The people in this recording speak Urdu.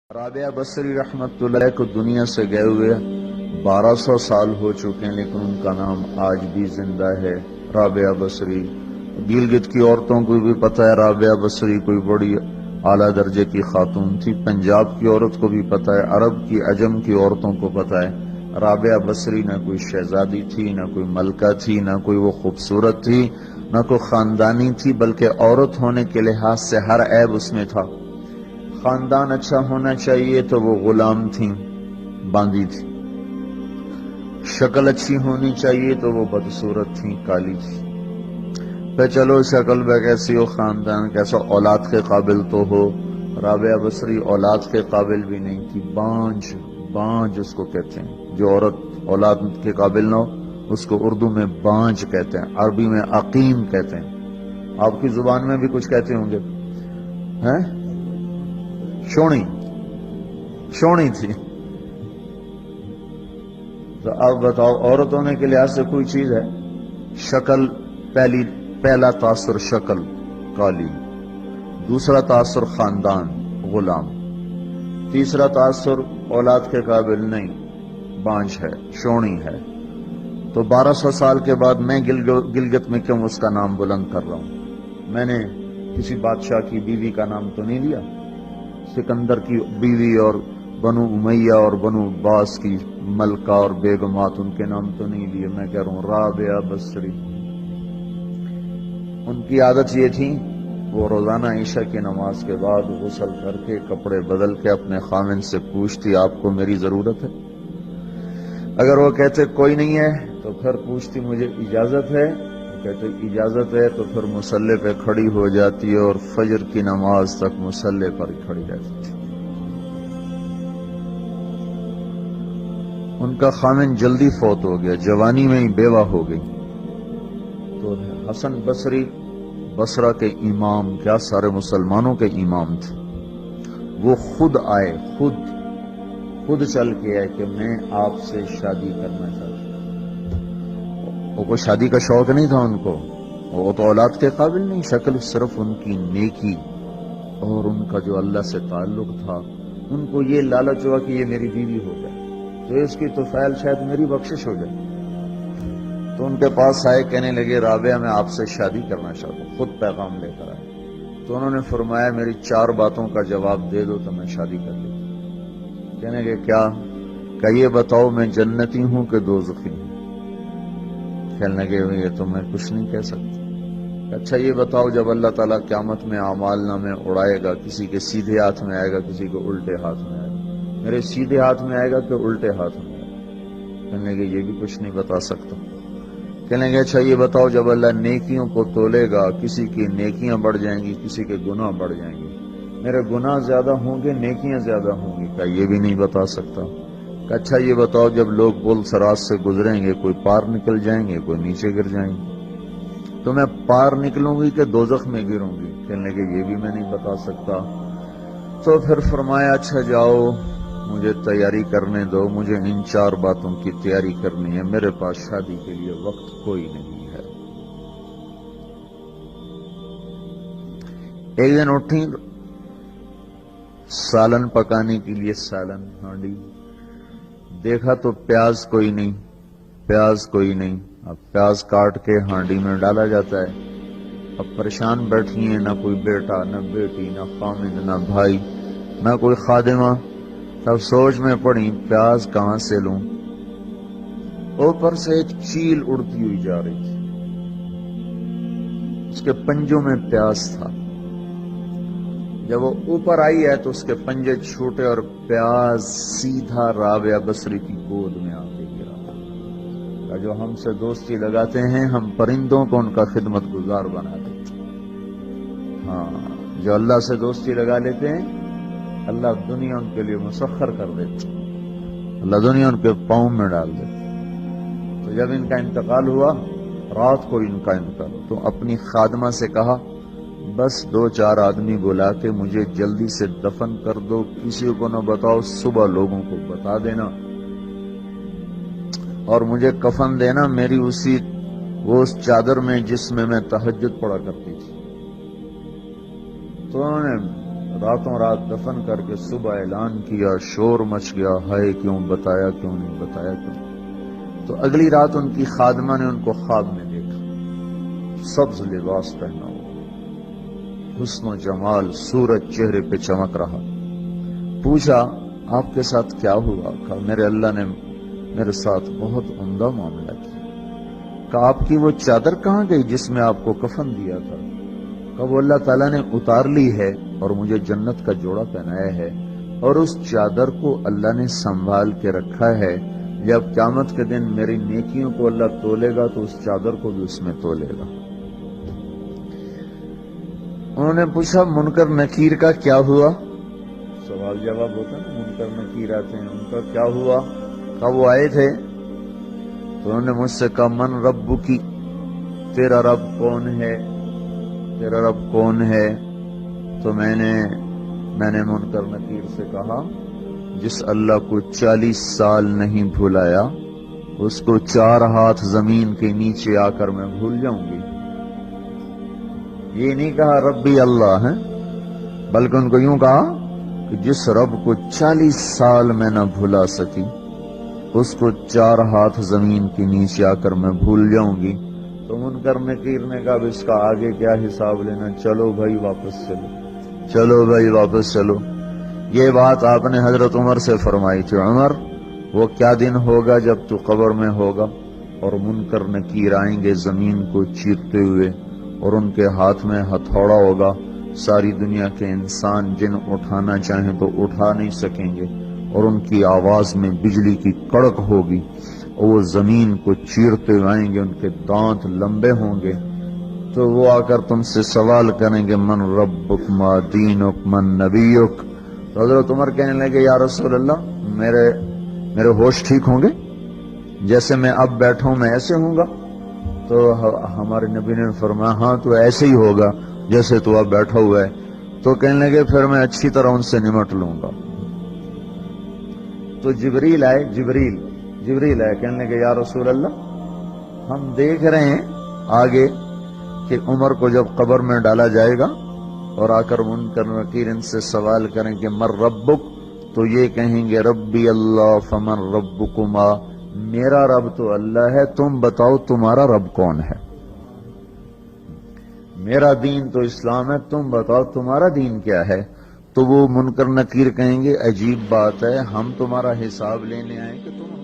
رابعہ بصری رحمت اللہ علیہ کو دنیا سے گئے ہوئے 1200 سال ہو چکے ہیں، لیکن ان کا نام آج بھی زندہ ہے، رابعہ بصری۔ گلگت کی عورتوں کو بھی پتہ ہے رابعہ بصری کوئی بڑی اعلیٰ درجے کی خاتون تھی، پنجاب کی عورت کو بھی پتہ ہے، عرب کی عجم کی عورتوں کو پتہ ہے رابعہ بصری نہ کوئی شہزادی تھی، نہ کوئی ملکہ تھی، نہ کوئی وہ خوبصورت تھی، نہ کوئی خاندانی تھی، بلکہ عورت ہونے کے لحاظ سے ہر عیب اس میں تھا۔ خاندان اچھا ہونا چاہیے تو وہ غلام تھیں، باندھی تھی۔ شکل اچھی ہونی چاہیے تو وہ بدصورت تھیں، کالی تھی۔ پہ چلو شکل پہ کیسی ہو، خاندان کیسا، اولاد کے قابل تو ہو۔ رابعہ بصری اولاد کے قابل بھی نہیں تھی، بانج اس کو کہتے ہیں، جو عورت اولاد کے قابل نہ ہو اس کو اردو میں بانج کہتے ہیں، عربی میں عقیم کہتے ہیں، آپ کی زبان میں بھی کچھ کہتے ہوں گے، ہیں؟ شونی تھی۔ تو اب بتاؤ، عورت ہونے کے لحاظ سے کوئی چیز ہے؟ شکل، پہلا تاثر شکل کالی، دوسرا تاثر خاندان غلام، تیسرا تاثر اولاد کے قابل نہیں، بانج ہے، شونی ہے۔ تو 1200 سال کے بعد میں گلگت میں کیوں اس کا نام بلند کر رہا ہوں؟ میں نے کسی بادشاہ کی بیوی کا نام تو نہیں لیا، سکندر کی بیوی اور بنو امیہ اور بنو عباس کی ملکہ اور بیگمات، ان کے نام تو نہیں لیے، میں کہہ رہا ہوں رابعہ بصری۔ ان کی عادت یہ تھی، وہ روزانہ عشاء کی نماز کے بعد غسل کر کے کپڑے بدل کے اپنے خاوند سے پوچھتی آپ کو میری ضرورت ہے؟ اگر وہ کہتے کوئی نہیں ہے تو پھر پوچھتی مجھے اجازت ہے؟ کہتے اجازت ہے تو پھر مصلے پہ کھڑی ہو جاتی ہے اور فجر کی نماز تک مصلے پر کھڑی رہتی تھی۔ ان کا خامن جلدی فوت ہو گیا، جوانی میں ہی بیوہ ہو گئی۔ تو حسن بصری بصرہ کے امام، کیا سارے مسلمانوں کے امام تھے، وہ خود آئے، خود چل کے آئے کہ میں آپ سے شادی کرنا چاہتا ہوں۔ وہ کوئی شادی کا شوق نہیں تھا ان کو، وہ تو اولاد کے قابل نہیں، شکل صرف ان کی نیکی اور ان کا جو اللہ سے تعلق تھا، ان کو یہ لالچ ہوا کہ یہ میری بیوی ہو جائے تو اس کی توفیل شاید میری بخشش ہو جائے۔ تو ان کے پاس آئے، کہنے لگے رابعہ میں آپ سے شادی کرنا چاہتا ہوں، خود پیغام لے کر آئے۔ تو انہوں نے فرمایا میری 4 باتوں کا جواب دے دو تو میں شادی کر لیتا ہوں۔ کہنے لگے کیا؟ کہ یہ بتاؤ میں جنتی ہوں کہ دوزخی ہوں؟ کہنے لگے یہ تو میں کچھ نہیں کہہ سکتا۔ اچھا یہ بتاؤ جب اللہ تعالیٰ قیامت میں اعمال نامے اڑائے گا، کسی کے سیدھے ہاتھ میں آئے گا، کسی کے الٹے ہاتھ میں آئے گا، میرے سیدھے ہاتھ میں آئے گا کہ الٹے ہاتھ میں آئے گا؟ کہنے لگے یہ بھی کچھ نہیں بتا سکتا۔ کہنے لگے اچھا یہ بتاؤ جب اللہ نیکیوں کو تولے گا، کسی کی نیکیاں بڑھ جائیں گی، کسی کے گناہ بڑھ جائیں گے، میرے گناہ زیادہ ہوں گے نیکیاں زیادہ ہوں گی؟ کہ یہ بھی نہیں بتا سکتا۔ کہ اچھا یہ بتاؤ جب لوگ پل صراط سے گزریں گے، کوئی پار نکل جائیں گے، کوئی نیچے گر جائیں گے، تو میں پار نکلوں گی کہ دوزخ میں گروں گی؟ کہنے لگے یہ بھی میں نہیں بتا سکتا۔ تو پھر فرمایا اچھا جاؤ مجھے تیاری کرنے دو، مجھے ان 4 باتوں کی تیاری کرنی ہے، میرے پاس شادی کے لیے وقت کوئی نہیں ہے۔ ایک دن اٹھی، سالن پکانے کے لیے سالن ہانڈی، دیکھا تو پیاز کوئی نہیں، اب پیاز کاٹ کے ہانڈی میں ڈالا جاتا ہے۔ اب پریشان بیٹھی ہیں، نہ کوئی بیٹا، نہ بیٹی، نہ خامند، نہ بھائی، نہ کوئی خادمہ۔ تب سوچ میں پڑی پیاز کہاں سے لوں؟ اوپر سے ایک چیل اڑتی ہوئی جا رہی تھی، اس کے پنجوں میں پیاز تھا۔ جب وہ اوپر آئی ہے تو اس کے پنجے چھوٹے اور پیاز سیدھا رابعہ بصری کی گود میں آ کے گرا۔ جو ہم سے دوستی لگاتے ہیں ہم پرندوں کو ان کا خدمت گزار بنا دیتے ہیں، ہاں جو اللہ سے دوستی لگا لیتے ہیں اللہ دنیا ان کے لیے مسخر کر دیتے، اللہ دنیا ان کے پاؤں میں ڈال دیتے۔ تو جب ان کا انتقال ہوا، رات کو ان کا انتقال، تو اپنی خادمہ سے کہا بس 2-4 آدمی بلا کے مجھے جلدی سے دفن کر دو، کسی کو نہ بتاؤ، صبح لوگوں کو بتا دینا، اور مجھے کفن دینا میری وہ اس چادر میں جس میں میں تہجد پڑھا کرتی تھی۔ تو انہوں نے راتوں رات دفن کر کے صبح اعلان کیا، شور مچ گیا، ہائے کیوں بتایا، کیوں نہیں بتایا، کیوں؟ تو اگلی رات ان کی خادمہ نے ان کو خواب میں دیکھا، سبز لباس پہنا ہوا، حسن و جمال، سورج چہرے پہ چمک رہا۔ پوچھا آپ کے ساتھ کیا ہوا؟ کہا میرے اللہ نے میرے ساتھ بہت عمدہ معاملہ کیا۔ کہا آپ کی وہ چادر کہاں گئی جس میں آپ کو کفن دیا تھا؟ کہا وہ اللہ تعالیٰ نے اتار لی ہے اور مجھے جنت کا جوڑا پہنایا ہے، اور اس چادر کو اللہ نے سنبھال کے رکھا ہے، جب قیامت کے دن میری نیکیوں کو اللہ تولے گا تو اس چادر کو بھی اس میں تولے گا۔ انہوں نے پوچھا منکر نکیر کا کیا ہوا؟ سوال جواب ہوتا ہے، منکر نکیر آتے ہیں، ان کا کیا ہوا؟ کہا وہ آئے تھے تو انہوں نے مجھ سے کہا من رب کی، تیرا رب کون ہے، تیرا رب کون ہے؟ تو میں نے منکر نکیر سے کہا جس اللہ کو 40 سال نہیں بھلایا اس کو 4 ہاتھ زمین کے نیچے آ کر میں بھول جاؤں گی۔ یہ نہیں کہا ربی اللہ ہے، بلکہ ان کو یوں کہا کہ جس رب کو 40 سال میں نہ بھلا سکی اس کو 4 ہاتھ زمین کے نیچے آ کر میں بھول جاؤں گی۔ تو منکر نکیر نے کہا اب اس کا آگے کیا حساب لینا، چلو بھائی واپس چلو، چلو بھائی واپس چلو۔ یہ بات آپ نے حضرت عمر سے فرمائی تھی، عمر وہ کیا دن ہوگا جب تو قبر میں ہوگا اور منکر نکیر آئیں گے زمین کو چیرتے ہوئے، اور ان کے ہاتھ میں ہتھوڑا ہوگا، ساری دنیا کے انسان جن اٹھانا چاہیں تو اٹھا نہیں سکیں گے، اور ان کی آواز میں بجلی کی کڑک ہوگی، اور وہ زمین کو چیرتے ہوئے آئیں گے، ان کے دانت لمبے ہوں گے، تو وہ آ کر تم سے سوال کریں گے من ربک ما دینک من نبیک۔ تو حضرت عمر کہنے لگے یا رسول اللہ میرے ہوش ٹھیک ہوں گے؟ جیسے میں اب بیٹھا ہوں میں ایسے ہوں گا؟ تو ہمارے نبی نے فرمایا ہاں تو ایسے ہی ہوگا جیسے تو اب بیٹھا ہوا ہے۔ تو کہنے لگے پھر میں اچھی طرح ان سے نمٹ لوں گا۔ تو جبریل آئے، کہنے لگے یا رسول اللہ ہم دیکھ رہے ہیں آگے کہ عمر کو جب قبر میں ڈالا جائے گا اور آ کر منکر نکیر ان سے سوال کریں کہ مر ربک، تو یہ کہیں گے ربی اللہ فمن ربکما، میرا رب تو اللہ ہے، تم بتاؤ تمہارا رب کون ہے؟ میرا دین تو اسلام ہے، تم بتاؤ تمہارا دین کیا ہے؟ تو وہ منکر نکیر کہیں گے عجیب بات ہے، ہم تمہارا حساب لینے آئے کہ تم